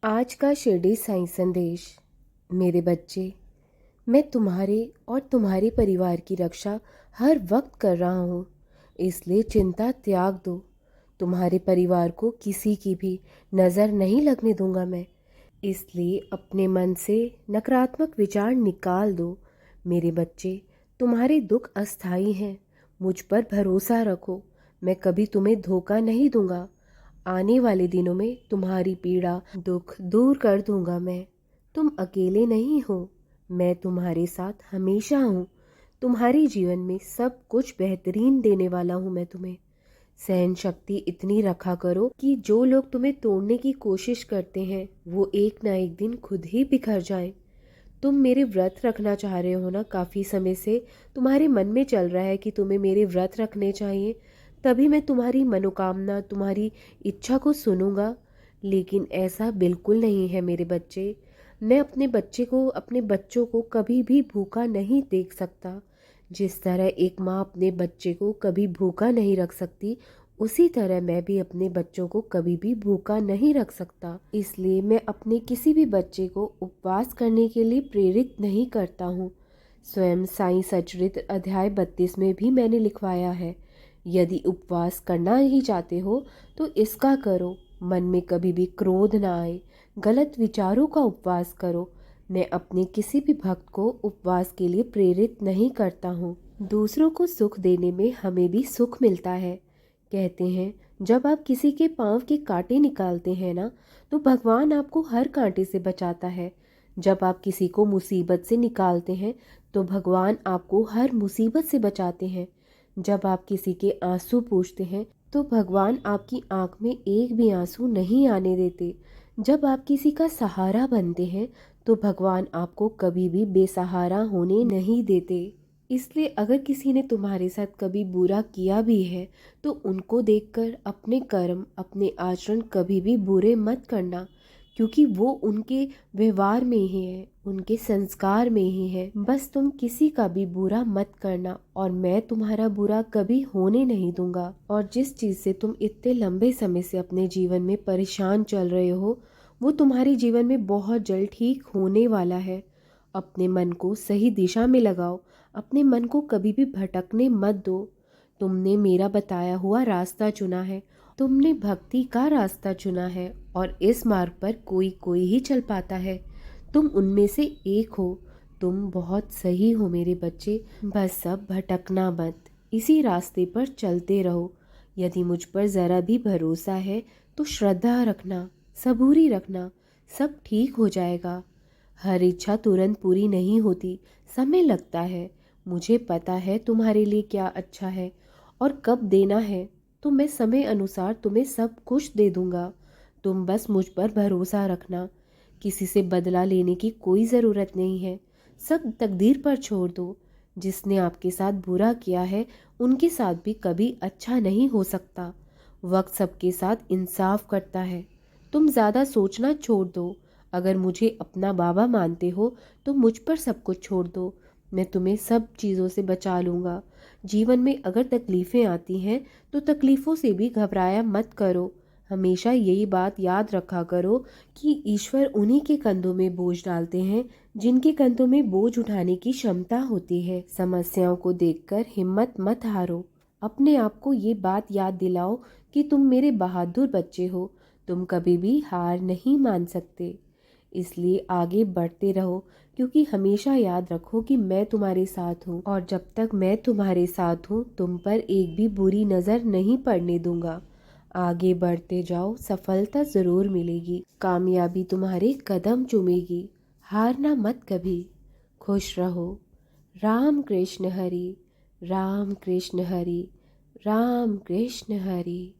आज का शिरडी साईं संदेश। मेरे बच्चे, मैं तुम्हारे और तुम्हारे परिवार की रक्षा हर वक्त कर रहा हूँ, इसलिए चिंता त्याग दो। तुम्हारे परिवार को किसी की भी नज़र नहीं लगने दूंगा मैं, इसलिए अपने मन से नकारात्मक विचार निकाल दो। मेरे बच्चे, तुम्हारे दुख अस्थाई हैं, मुझ पर भरोसा रखो। मैं कभी तुम्हें धोखा नहीं दूंगा। आने वाले दिनों में तुम्हारी पीड़ा दुख दूर कर दूंगा मैं। तुम अकेले नहीं हो, मैं तुम्हारे साथ हमेशा हूँ। तुम्हारे जीवन में सब कुछ बेहतरीन देने वाला हूँ मैं तुम्हें। सहन शक्ति इतनी रखा करो कि जो लोग तुम्हें तोड़ने की कोशिश करते हैं वो एक ना एक दिन खुद ही बिखर जाएं। तुम मेरे व्रत रखना चाह रहे हो ना, काफ़ी समय से तुम्हारे मन में चल रहा है कि तुम्हें मेरे व्रत रखने चाहिए, तभी मैं तुम्हारी मनोकामना, तुम्हारी इच्छा को सुनूंगा। लेकिन ऐसा बिल्कुल नहीं है मेरे बच्चे। मैं अपने बच्चों को कभी भी भूखा नहीं देख सकता। जिस तरह एक माँ अपने बच्चे को कभी भूखा नहीं रख सकती, उसी तरह मैं भी अपने बच्चों को कभी भी भूखा नहीं रख सकता। इसलिए मैं अपने किसी भी बच्चे को उपवास करने के लिए प्रेरित नहीं करता हूँ। स्वयं साईं सचरित अध्याय 32 में भी मैंने लिखवाया है, यदि उपवास करना ही चाहते हो तो इसका करो। मन में कभी भी क्रोध ना आए, गलत विचारों का उपवास करो। मैं अपने किसी भी भक्त को उपवास के लिए प्रेरित नहीं करता हूँ। दूसरों को सुख देने में हमें भी सुख मिलता है। कहते हैं, जब आप किसी के पाँव के कांटे निकालते हैं ना, तो भगवान आपको हर कांटे से बचाता है। जब आप किसी को मुसीबत से निकालते हैं तो भगवान आपको हर मुसीबत से बचाते हैं। जब आप किसी के आंसू पूछते हैं तो भगवान आपकी आंख में एक भी आंसू नहीं आने देते। जब आप किसी का सहारा बनते हैं तो भगवान आपको कभी भी बेसहारा होने नहीं देते। इसलिए अगर किसी ने तुम्हारे साथ कभी बुरा किया भी है तो उनको देखकर अपने कर्म, अपने आचरण कभी भी बुरे मत करना, क्योंकि वो उनके व्यवहार में ही है, उनके संस्कार में ही है। बस तुम किसी का भी बुरा मत करना और मैं तुम्हारा बुरा कभी होने नहीं दूंगा। और जिस चीज़ से तुम इतने लंबे समय से अपने जीवन में परेशान चल रहे हो, वो तुम्हारे जीवन में बहुत जल्द ठीक होने वाला है। अपने मन को सही दिशा में लगाओ, अपने मन को कभी भी भटकने मत दो। तुमने मेरा बताया हुआ रास्ता चुना है, तुमने भक्ति का रास्ता चुना है और इस मार्ग पर कोई कोई ही चल पाता है। तुम उनमें से एक हो। तुम बहुत सही हो मेरे बच्चे। बस अब भटकना मत, इसी रास्ते पर चलते रहो। यदि मुझ पर ज़रा भी भरोसा है तो श्रद्धा रखना, सबूरी रखना, सब ठीक हो जाएगा। हर इच्छा तुरंत पूरी नहीं होती, समय लगता है। मुझे पता है तुम्हारे लिए क्या अच्छा है और कब देना है, तो मैं समय अनुसार तुम्हें सब कुछ दे दूंगा। तुम बस मुझ पर भरोसा रखना। किसी से बदला लेने की कोई ज़रूरत नहीं है, सब तकदीर पर छोड़ दो। जिसने आपके साथ बुरा किया है उनके साथ भी कभी अच्छा नहीं हो सकता। वक्त सबके साथ इंसाफ करता है। तुम ज़्यादा सोचना छोड़ दो। अगर मुझे अपना बाबा मानते हो तो मुझ पर सब कुछ छोड़ दो, मैं तुम्हें सब चीज़ों से बचा लूँगा। जीवन में अगर तकलीफ़ें आती हैं तो तकलीफ़ों से भी घबराया मत करो। हमेशा यही बात याद रखा करो कि ईश्वर उन्हीं के कंधों में बोझ डालते हैं जिनके कंधों में बोझ उठाने की क्षमता होती है। समस्याओं को देखकर हिम्मत मत हारो। अपने आप को ये बात याद दिलाओ कि तुम मेरे बहादुर बच्चे हो। तुम कभी भी हार नहीं मान सकते। इसलिए आगे बढ़ते रहो, क्योंकि हमेशा याद रखो कि मैं तुम्हारे साथ हूँ और जब तक मैं तुम्हारे साथ हूँ तुम पर एक भी बुरी नज़र नहीं पड़ने दूंगा। आगे बढ़ते जाओ, सफलता ज़रूर मिलेगी, कामयाबी तुम्हारे कदम चूमेगी। हारना मत कभी। खुश रहो। राम कृष्ण हरि, राम कृष्ण हरि, राम कृष्ण हरि।